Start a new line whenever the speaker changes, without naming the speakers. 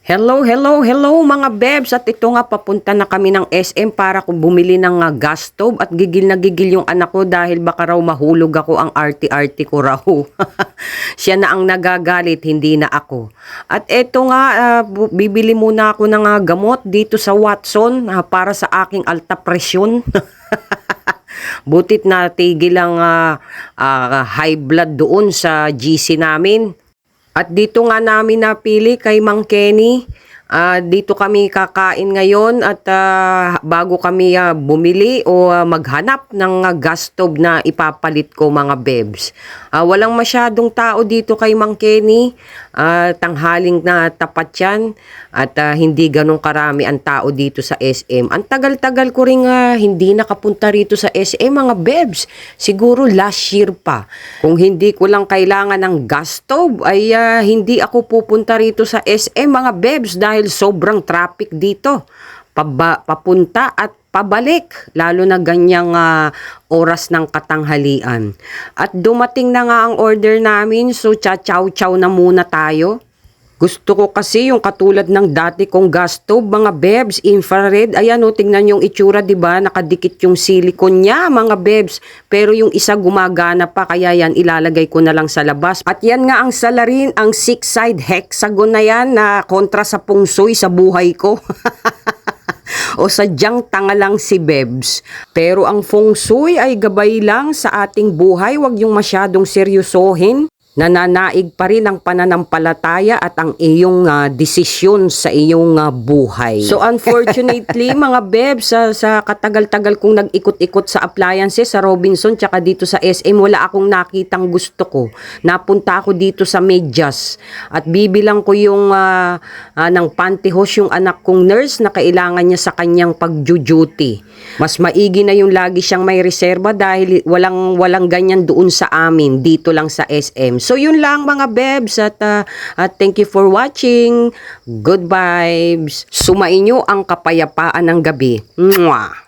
Hello, hello, hello mga bebs. At ito nga, papunta na kami ng SM para ko bumili ng gas stove. At gigil na gigil yung anak ko dahil baka raw mahulog ako, ang arty-arty ko raw. Siya na ang nagagalit, hindi na ako. At ito nga, bibili muna ako ng gamot dito sa Watson para sa aking alta presyon. Butit na tigil ang high blood doon sa GC namin. At dito nga namin napili kay Mang Kenny. Dito kami kakain ngayon at bago kami bumili o maghanap ng gas stove na ipapalit ko mga bebs. Walang masyadong tao dito kay Mang Kenny. Tanghaling na tapat yan at hindi ganun karami ang tao dito sa SM. Ang tagal-tagal ko rin hindi nakapunta rito sa SM mga bebs. Siguro last year pa. Kung hindi ko lang kailangan ng gas stove ay hindi ako pupunta rito sa SM mga bebs dahil sobrang traffic dito. Papunta at pabalik, lalo na ganyang oras ng katanghalian. At dumating na nga ang order namin, so chow-chow na muna tayo. Gusto ko kasi yung katulad ng dati kong gas stove, mga bebs, infrared. Ayan o, tingnan yung itsura, diba? Nakadikit yung silicone niya, mga bebs. Pero yung isa gumagana pa, kaya yan ilalagay ko na lang sa labas. At yan nga ang salarin, ang 6-side hexagon na yan na kontra sa pungsoy sa buhay ko. O sadyang tanga lang si Bebs. Pero ang feng shui ay gabay lang sa ating buhay, wag yung masyadong seryosohin. Nananaig pa rin ang pananampalataya at ang iyong desisyon sa iyong buhay. So unfortunately mga bebs, sa katagal-tagal kong nag-ikot-ikot sa appliances sa Robinson tsaka dito sa SM, wala akong nakitang gusto ko. Napunta ako dito sa medyas at bibilang ko yung ng pantyhose yung anak kong nurse na kailangan niya sa kanyang pag-duty. Mas maigi na yung lagi siyang may reserba dahil walang ganyan doon sa amin, dito lang sa SM. So yun lang mga bebs at thank you for watching. Good vibes. Sumainyo ang kapayapaan ng gabi. Mwah!